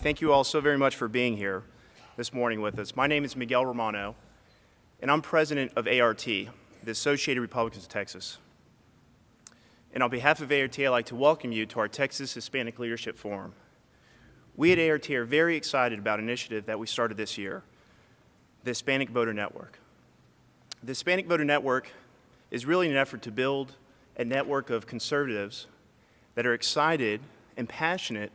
Thank you all so very much for being here this morning with us. My name is Miguel Romano, and I'm president of ART, the Associated Republicans of Texas. And on behalf of ART, I'd like to welcome you to our Texas Hispanic Leadership Forum. We at ART are very excited about an initiative that we started this year, the Hispanic Voter Network. The Hispanic Voter Network is really an effort to build a network of conservatives that are excited and passionate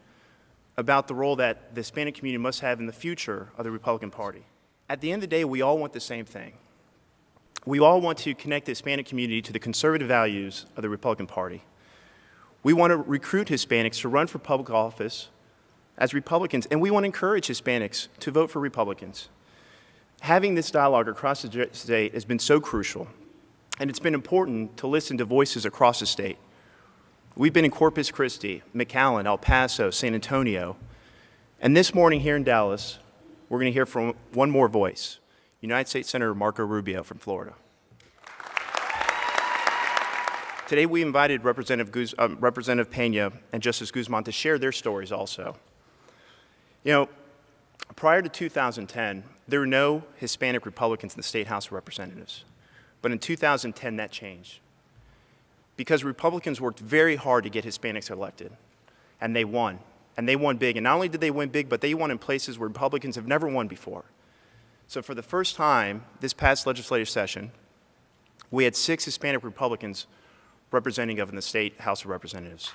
about the role that the Hispanic community must have in the future of the Republican Party. At the end of the day, we all want the same thing. We all want to connect the Hispanic community to the conservative values of the Republican Party. We want to recruit Hispanics to run for public office as Republicans, and we want to encourage Hispanics to vote for Republicans. Having this dialogue across the state has been so crucial, and it's been important to listen to voices across the state. We've been in Corpus Christi, McAllen, El Paso, San Antonio, and this morning here in Dallas, we're going to hear from one more voice, United States Senator Marco Rubio from Florida. Today we invited Representative Pena and Justice Guzman to share their stories also. You know, prior to 2010, there were no Hispanic Republicans in the State House of Representatives, but in 2010 that changed. Because Republicans worked very hard to get Hispanics elected, and they won big. And not only did they win big, but they won in places where Republicans have never won before. So for the first time this past legislative session, we had 6 Hispanic Republicans representing in the State House of Representatives.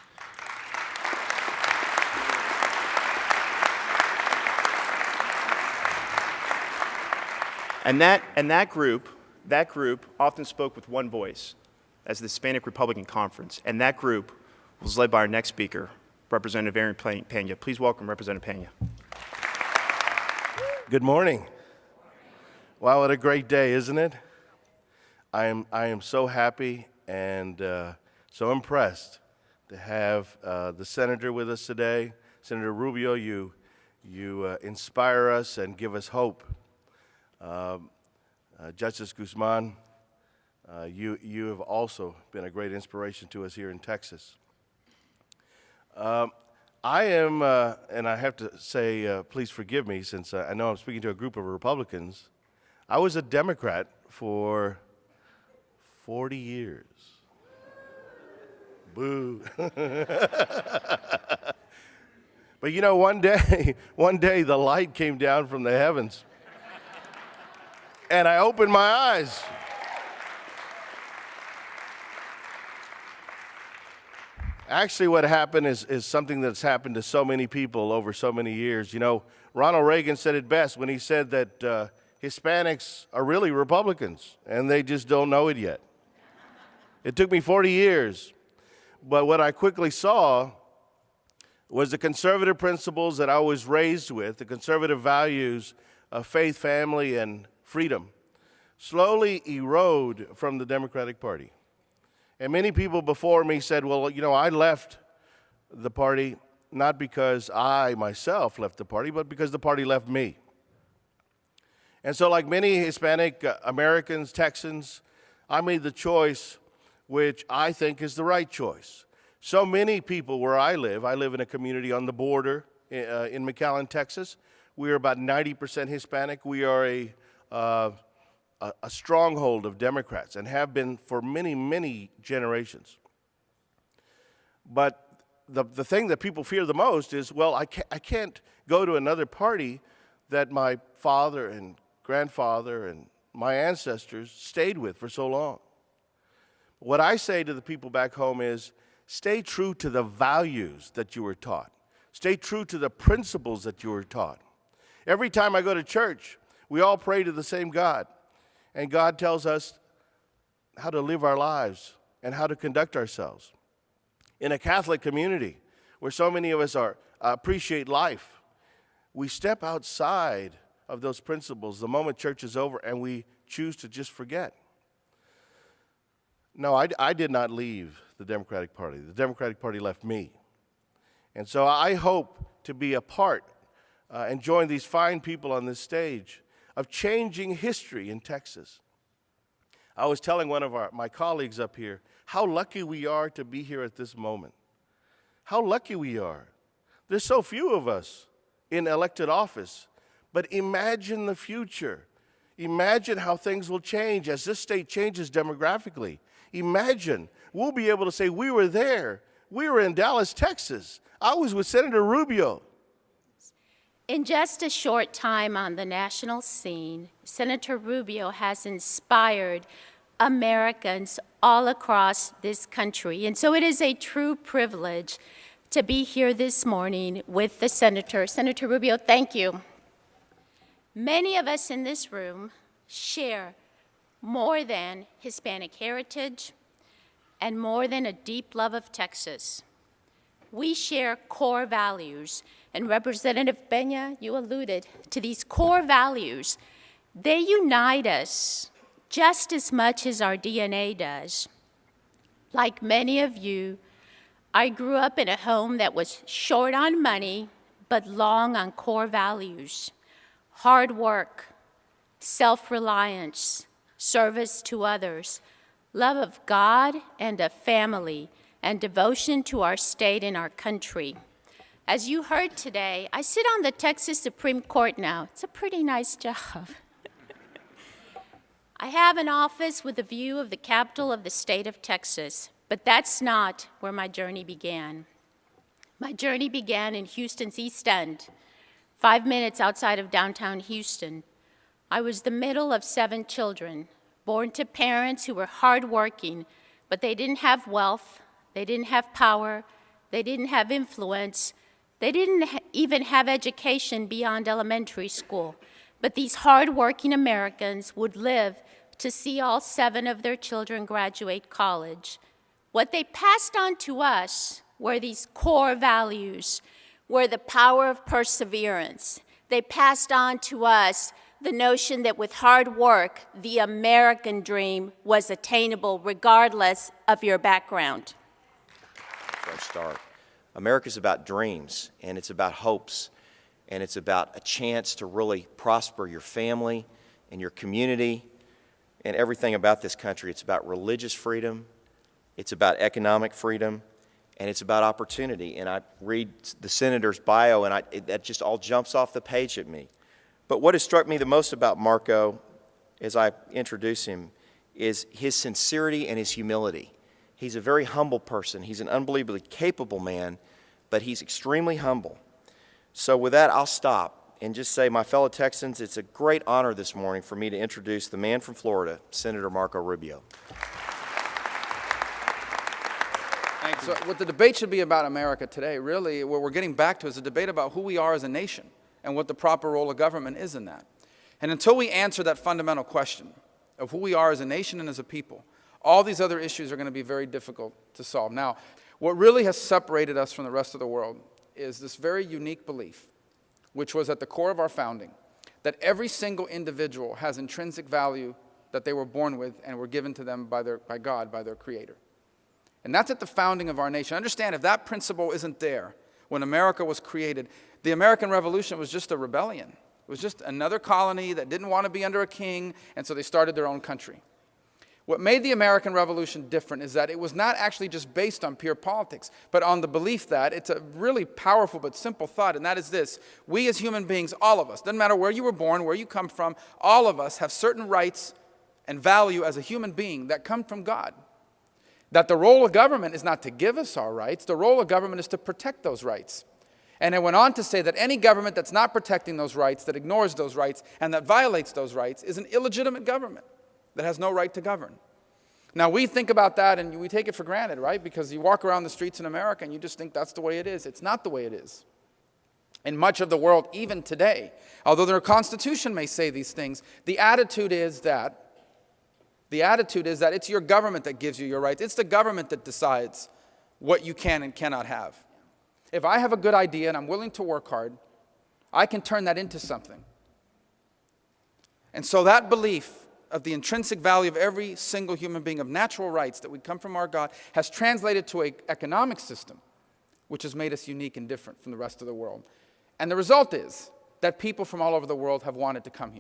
And that group often spoke with one voice as the Hispanic Republican Conference, and that group was led by our next speaker, Representative Aaron Pena. Please welcome Representative Pena. Good morning. Wow, what a great day, isn't it? I am so happy and so impressed to have the senator with us today. Senator Rubio, you inspire us and give us hope. Justice Guzman, you have also been a great inspiration to us here in Texas. I am, and I have to say, please forgive me, since I know I'm speaking to a group of Republicans. I was a Democrat for 40 years. Boo. But you know, one day the light came down from the heavens, and I opened my eyes. Actually, what happened is something that's happened to so many people over so many years. You know, Ronald Reagan said it best when he said that Hispanics are really Republicans, and they just don't know it yet. It took me 40 years, but what I quickly saw was the conservative principles that I was raised with, the conservative values of faith, family, and freedom, slowly erode from the Democratic Party. And many people before me said, well, you know, I left the party not because I myself left the party, but because the party left me. And so like many Hispanic Americans, Texans, I made the choice which I think is the right choice. So many people where I live in a community on the border in McAllen, Texas. We are about 90% Hispanic. We are a stronghold of Democrats and have been for many, many generations. But the thing that people fear the most is, well, I can't go to another party that my father and grandfather and my ancestors stayed with for so long. What I say to the people back home is, stay true to the values that you were taught. Stay true to the principles that you were taught. Every time I go to church, we all pray to the same God. And God tells us how to live our lives and how to conduct ourselves. In a Catholic community where so many of us appreciate life, we step outside of those principles the moment church is over and we choose to just forget. No, I did not leave the Democratic Party. The Democratic Party left me. And so I hope to be a part and join these fine people on this stage of changing history in Texas. I was telling one of my colleagues up here how lucky we are to be here at this moment. How lucky we are. There's so few of us in elected office. But imagine the future. Imagine how things will change as this state changes demographically. Imagine we'll be able to say, we were there. We were in Dallas, Texas. I was with Senator Rubio. In just a short time on the national scene, Senator Rubio has inspired Americans all across this country. And so it is a true privilege to be here this morning with the Senator. Senator Rubio, thank you. Many of us in this room share more than Hispanic heritage and more than a deep love of Texas. We share core values, and Representative Peña, you alluded to these core values. They unite us just as much as our DNA does. Like many of you, I grew up in a home that was short on money, but long on core values: hard work, self-reliance, service to others, love of God and of family, and devotion to our state and our country. As you heard today, I sit on the Texas Supreme Court now. It's a pretty nice job. I have an office with a view of the capital of the state of Texas, but that's not where my journey began. My journey began in Houston's East End, 5 minutes outside of downtown Houston. I was the middle of 7 children, born to parents who were hardworking, but they didn't have wealth, they didn't have power, they didn't have influence, they didn't even have education beyond elementary school. But these hardworking Americans would live to see all 7 of their children graduate college. What they passed on to us were these core values, were the power of perseverance. They passed on to us the notion that with hard work, the American dream was attainable regardless of your background. Before I start, America's about dreams, and it's about hopes, and it's about a chance to really prosper your family and your community and everything about this country. It's about religious freedom, it's about economic freedom, and it's about opportunity. And I read the senator's bio, and that just all jumps off the page at me. But what has struck me the most about Marco, as I introduce him, is his sincerity and his humility. He's a very humble person. He's an unbelievably capable man, but he's extremely humble. So with that, I'll stop and just say, my fellow Texans, it's a great honor this morning for me to introduce the man from Florida, Senator Marco Rubio. Thank you. So what the debate should be about America today, really, what we're getting back to is a debate about who we are as a nation and what the proper role of government is in that. And until we answer that fundamental question of who we are as a nation and as a people, all these other issues are going to be very difficult to solve. Now, what really has separated us from the rest of the world is this very unique belief, which was at the core of our founding, that every single individual has intrinsic value that they were born with and were given to them by God, by their Creator. And that's at the founding of our nation. Understand, if that principle isn't there when America was created, the American Revolution was just a rebellion. It was just another colony that didn't want to be under a king, and so they started their own country. What made the American Revolution different is that it was not actually just based on pure politics, but on the belief that it's a really powerful but simple thought, and that is this: we as human beings, all of us, doesn't matter where you were born, where you come from, all of us have certain rights and value as a human being that come from God. That the role of government is not to give us our rights, the role of government is to protect those rights. And it went on to say that any government that's not protecting those rights, that ignores those rights, and that violates those rights is an illegitimate government that has no right to govern. Now, we think about that and we take it for granted, right? Because you walk around the streets in America and you just think that's the way it is. It's not the way it is. In much of the world, even today, although their constitution may say these things, the attitude is that it's your government that gives you your rights. It's the government that decides what you can and cannot have. If I have a good idea and I'm willing to work hard, I can turn that into something. And so that belief of the intrinsic value of every single human being, of natural rights that would come from our God, has translated to an economic system which has made us unique and different from the rest of the world. And the result is that people from all over the world have wanted to come here.